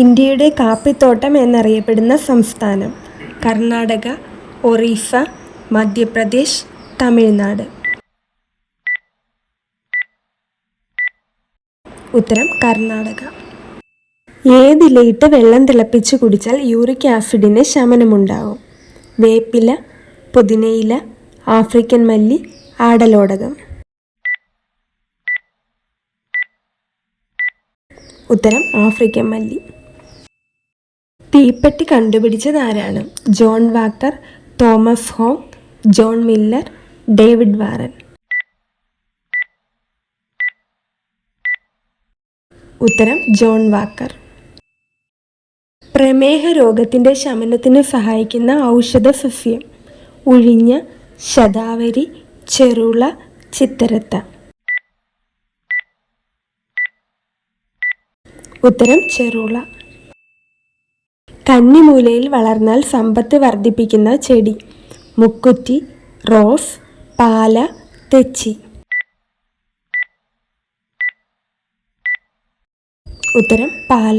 ഇന്ത്യയുടെ കാപ്പിത്തോട്ടം എന്നറിയപ്പെടുന്ന സംസ്ഥാനം: കർണാടക, ഒറീസ, മധ്യപ്രദേശ്, തമിഴ്നാട്. ഉത്തരം കർണാടക. ഏതിലയിട്ട് വെള്ളം തിളപ്പിച്ച് കുടിച്ചാൽ യൂറിക് ആസിഡിന് ശമനമുണ്ടാകും? വേപ്പില, പുതിനയില, ആഫ്രിക്കൻ മല്ലി, ആടലോടകം. ഉത്തരം ആഫ്രിക്കൻ മല്ലി. തീപ്പെട്ടി കണ്ടുപിടിച്ചത് ആരാണ്? John walker, Thomas home, John Miller, David Warren. ഉത്തരം ജോൺ വാക്കർ. പ്രമേഹ രോഗത്തിൻ്റെ ശമനത്തിന് സഹായിക്കുന്ന ഔഷധ സസ്യം: ഉഴിഞ്ഞ, ശതാവരി, ചെറുള, ചിത്തരത്ത. ഉത്തരം ചെറുള. കന്നിമൂലയിൽ വളർന്നാൽ സമ്പത്ത് വർദ്ധിപ്പിക്കുന്ന ചെടി: മുക്കുറ്റി, റോസ്, പാല, തെച്ചി. ഉത്തരം പാല.